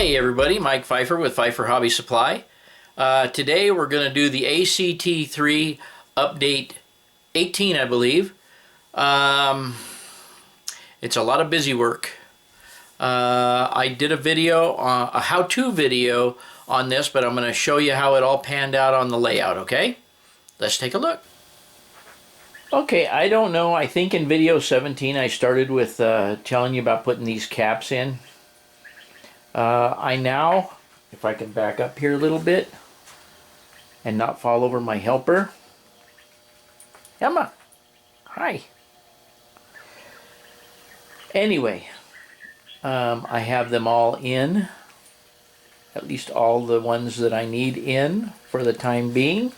Hey everybody, Mike Pfeiffer with Pfeiffer Hobby Supply. Today we're going to do the ACT3 update 18, I believe. It's a lot of busy work. I did a video, a how-to video on this, but I'm going to show you how it all panned out on the layout, okay? Let's take a look. Okay, I don't know, I think in video 17 I started with telling you about putting these caps in. I now, if I can back up here a little bit and not fall over my helper. Emma, hi. Anyway, I have them all in, at least all the ones that I need in for the time being.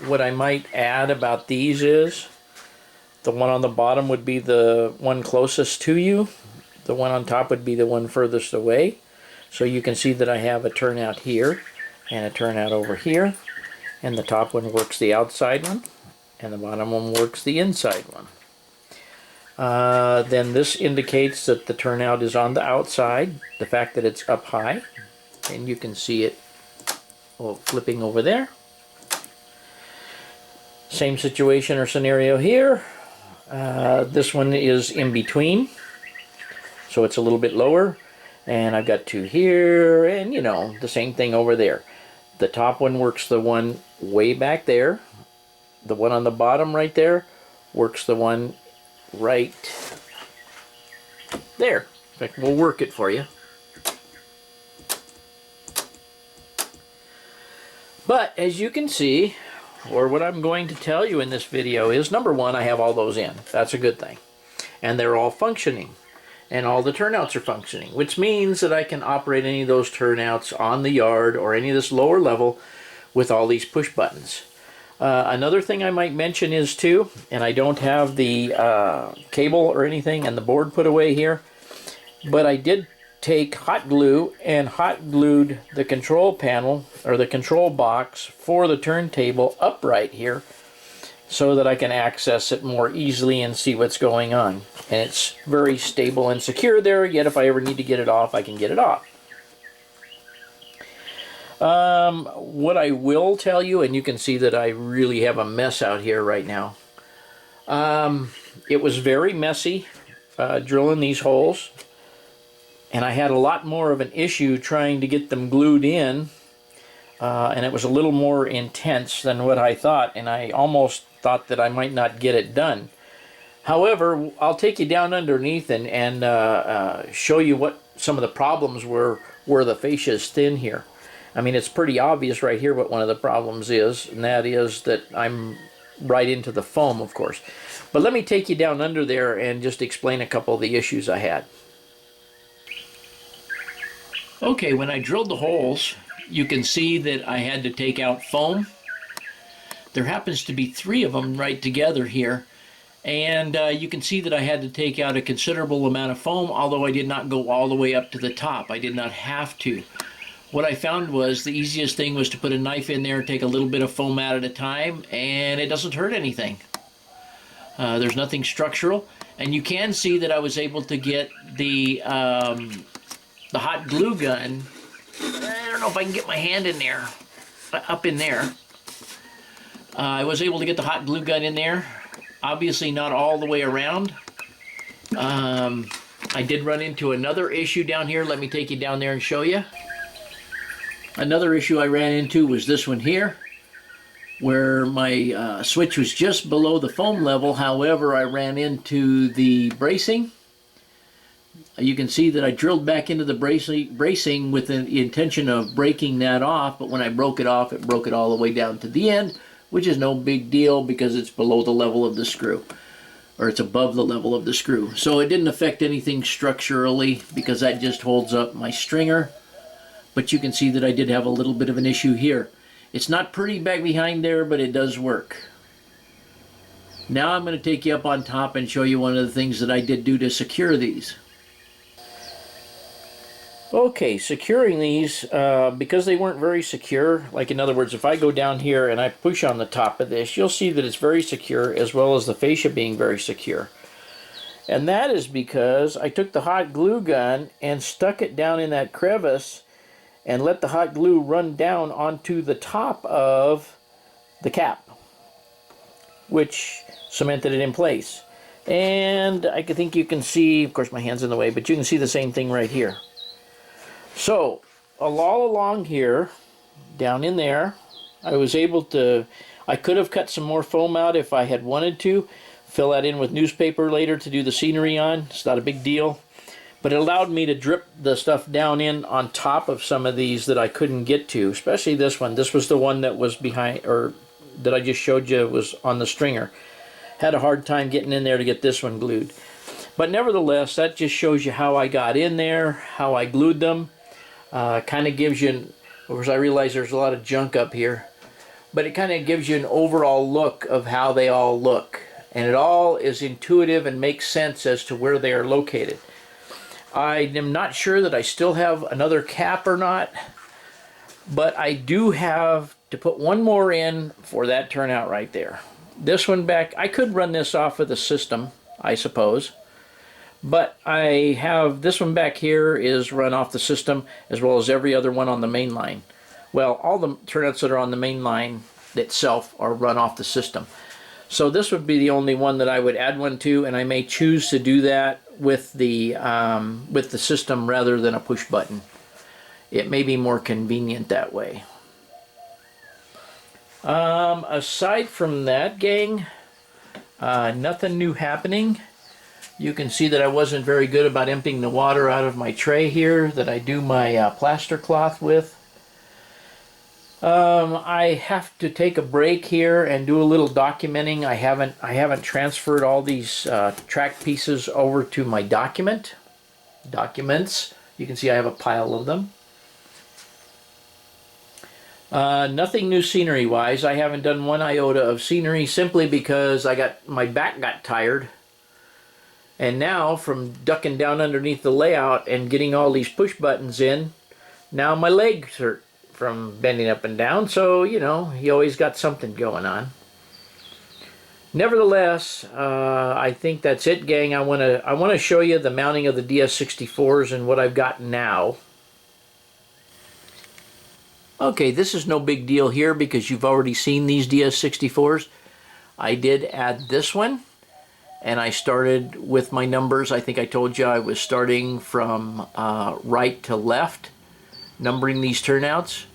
What I might add about these is the one on the bottom would be the one closest to you. The one on top would be the one furthest away. So you can see that I have a turnout here and a turnout over here. And the top one works the outside one, and the bottom one works the inside one. Then this indicates that the turnout is on the outside, the fact that it's up high. And you can see it flipping over there. Same situation or scenario here. This one is in between, so it's a little bit lower, and I've got two here, and you know, the same thing over there. The top one works the one way back there. The one on the bottom right there works the one right there. In fact, we'll work it for you. But as you can see, or what I'm going to tell you in this video is, number one, I have all those in. That's a good thing. And they're all functioning. And all the turnouts are functioning, which means that I can operate any of those turnouts on the yard or any of this lower level with all these push buttons. Another thing I might mention is too, and I don't have the cable or anything and the board put away here, but I did take hot glue and hot glued the control panel or the control box for the turntable upright here so that I can access it more easily and see what's going on. And it's very stable and secure there, yet if I ever need to get it off, I can get it off. What I will tell you, and you can see that I really have a mess out here right now. It was very messy drilling these holes. And I had a lot more of an issue trying to get them glued in, and it was a little more intense than what I thought, and I almost thought that I might not get it done. However, I'll take you down underneath and show you what some of the problems were where the fascia is thin here. I mean, it's pretty obvious right here what one of the problems is, and that is that I'm right into the foam, of course. But let me take you down under there and just explain a couple of the issues I had. Okay, when I drilled the holes, you can see that I had to take out foam. There happens to be 3 of them right together here, and you can see that I had to take out a considerable amount of foam, although I did not go all the way up to the top. I did not have to. What I found was the easiest thing was to put a knife in there and take a little bit of foam out at a time, and it doesn't hurt anything. There's nothing structural, and you can see that I was able to get the hot glue gun. I don't know if I can get my hand in there, up in there. I was able to get the hot glue gun in there. Obviously not all the way around. I did run into another issue down here. Let me take you down there and show you. Another issue I ran into was this one here, where my switch was just below the foam level. However, I ran into the bracing. You can see that I drilled back into the bracing with the intention of breaking that off, but when I broke it off, it broke it all the way down to the end, which is no big deal because it's below the level of the screw, or it's above the level of the screw. So it didn't affect anything structurally because that just holds up my stringer, but you can see that I did have a little bit of an issue here. It's not pretty back behind there, but it does work. Now I'm going to take you up on top and show you one of the things that I did do to secure these. Okay, securing these, because they weren't very secure, like in other words, if I go down here and I push on the top of this, you'll see that it's very secure, as well as the fascia being very secure. And that is because I took the hot glue gun and stuck it down in that crevice and let the hot glue run down onto the top of the cap, which cemented it in place. And I think you can see, of course my hand's in the way, but you can see the same thing right here. So all along here, down in there, I was able to, I could have cut some more foam out if I had wanted to, fill that in with newspaper later to do the scenery on. It's not a big deal. But it allowed me to drip the stuff down in on top of some of these that I couldn't get to, especially this one. This was the one that was behind, or that I just showed you was on the stringer. Had a hard time getting in there to get this one glued. But nevertheless, that just shows you how I got in there, how I glued them. Kind of gives you, of course I realize there's a lot of junk up here, but it kind of gives you an overall look of how they all look. And it all is intuitive and makes sense as to where they are located. I am not sure that I still have another cap or not, but I do have to put one more in for that turnout right there. This one back, I could run this off of the system, I suppose, but I have this one back here is run off the system as well as every other one on the main line. Well, all the turnouts that are on the main line itself are run off the system. So this would be the only one that I would add one to, and I may choose to do that with the system rather than a push button. It may be more convenient that way. Aside from that, gang, nothing new happening. You can see that I wasn't very good about emptying the water out of my tray here that I do my plaster cloth with. I have to take a break here and do a little documenting. I haven't transferred all these track pieces over to my documents. You can see I have a pile of them. Nothing new scenery wise. I haven't done one iota of scenery simply because my back got tired. And now from ducking down underneath the layout and getting all these push buttons in, now my legs hurt from bending up and down, so you know, you always got something going on. Nevertheless, I think that's it, gang. I want to show you the mounting of the DS64s and what I've got now. Okay, this is no big deal here because you've already seen these DS64s. I did add this one, and I started with my numbers. I think I told you I was starting from right to left, numbering these turnouts.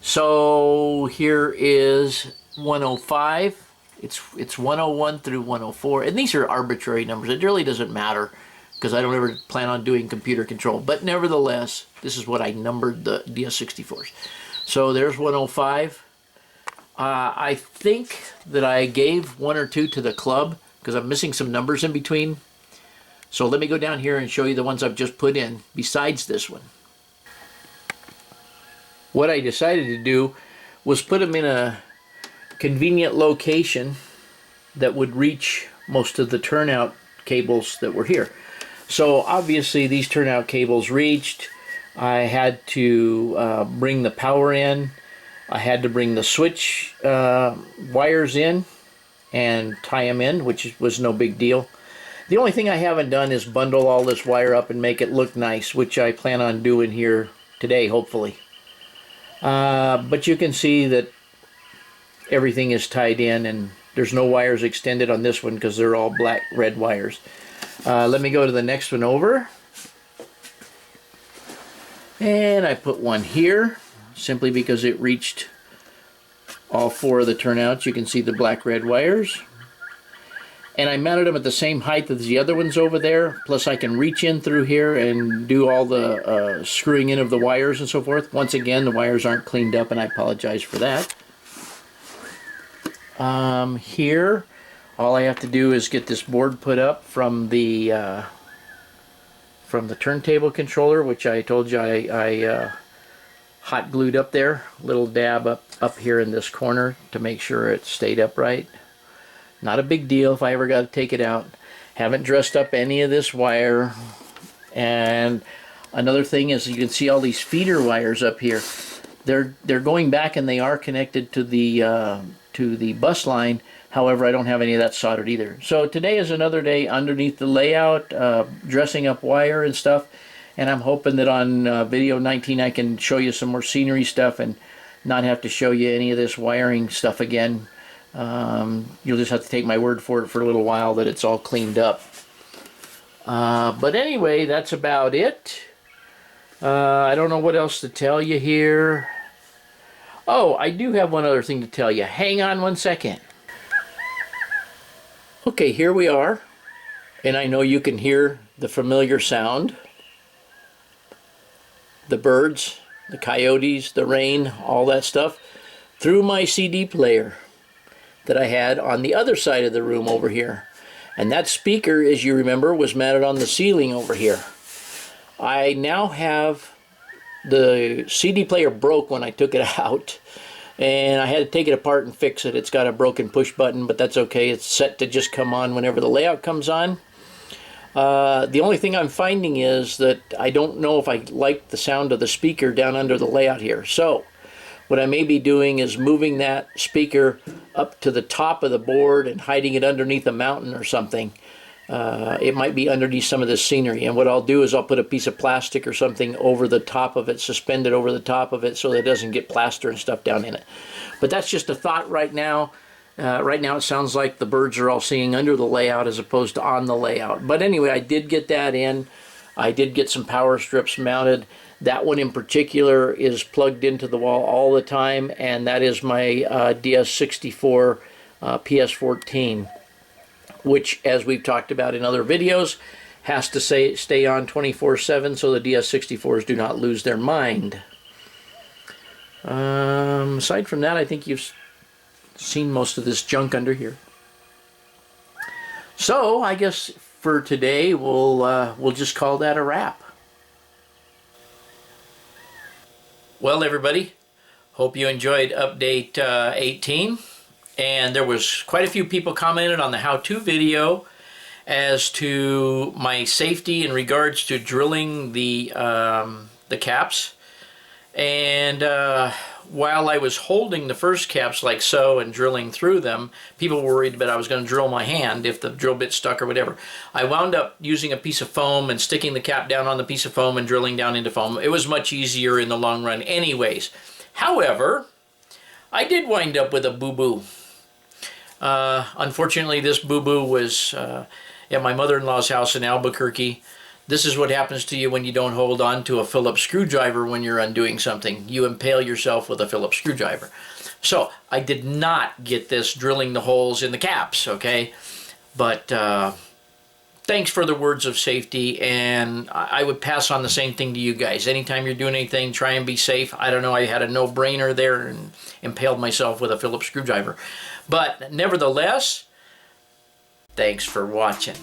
So here is 105. It's 101 through 104, and these are arbitrary numbers. It really doesn't matter because I don't ever plan on doing computer control. But nevertheless, this is what I numbered the DS64s. So there's 105. I think that I gave one or two to the club because I'm missing some numbers in between. So let me go down here and show you the ones I've just put in besides this one. What I decided to do was put them in a convenient location that would reach most of the turnout cables that were here. So obviously these turnout cables reached. I had to bring the power in. I had to bring the switch wires in and tie them in, which was no big deal. The only thing I haven't done is bundle all this wire up and make it look nice, which I plan on doing here today, hopefully. But you can see that everything is tied in and there's no wires extended on this one because they're all black red wires. Let me go to the next one over. And I put one here simply because it reached all four of the turnouts. You can see the black red wires. And I mounted them at the same height as the other ones over there. Plus I can reach in through here and do all the screwing in of the wires and so forth. Once again, the wires aren't cleaned up and I apologize for that. Here, all I have to do is get this board put up from the turntable controller, which I told you I hot glued up there. Little dab up here in this corner to make sure it stayed upright. Not a big deal if I ever got to take it out. Haven't dressed up any of this wire. And another thing is you can see all these feeder wires up here. they're going back and they are connected to the bus line. However, I don't have any of that soldered either. So today is another day underneath the layout, dressing up wire and stuff. And I'm hoping that on video 19 I can show you some more scenery stuff and not have to show you any of this wiring stuff again. You'll just have to take my word for it for a little while that it's all cleaned up. But anyway, that's about it. I don't know what else to tell you here. Oh, I do have one other thing to tell you. Hang on one second. Okay, here we are. And I know you can hear the familiar sound. The birds, the coyotes, the rain, all that stuff, through my CD player that I had on the other side of the room over here. And that speaker, as you remember, was mounted on the ceiling over here. I now have the CD player broke when I took it out, and I had to take it apart and fix it. It's got a broken push button, but that's okay. It's set to just come on whenever the layout comes on. The only thing I'm finding is that I don't know if I like the sound of the speaker down under the layout here. So what I may be doing is moving that speaker up to the top of the board and hiding it underneath a mountain or something. It might be underneath some of this scenery, and what I'll do is I'll put a piece of plastic or something over the top of it, suspended over the top of it, so that it doesn't get plaster and stuff down in it. But that's just a thought right now. Right now it sounds like the birds are all singing under the layout as opposed to on the layout. But anyway, I did get that in. I did get some power strips mounted. That one in particular is plugged into the wall all the time, and that is my DS64 PS14, which, as we've talked about in other videos, has to stay on 24/7 so the DS64s do not lose their mind. Aside from that, I think you've seen most of this junk under here. So I guess for today we'll just call that a wrap. Well, everybody, hope you enjoyed update 18, and there was quite a few people commented on the how-to video as to my safety in regards to drilling the caps. And while I was holding the first caps like so and drilling through them, people were worried that I was going to drill my hand if the drill bit stuck or whatever. I wound up using a piece of foam and sticking the cap down on the piece of foam and drilling down into foam. It was much easier in the long run anyways. However, I did wind up with a boo-boo. Unfortunately, this boo-boo was at my mother-in-law's house in Albuquerque. This is what happens to you when you don't hold on to a Phillips screwdriver when you're undoing something. You impale yourself with a Phillips screwdriver. So I did not get this drilling the holes in the caps, okay? But thanks for the words of safety, and I would pass on the same thing to you guys. Anytime you're doing anything, try and be safe. I don't know, I had a no-brainer there and impaled myself with a Phillips screwdriver. But nevertheless, thanks for watching.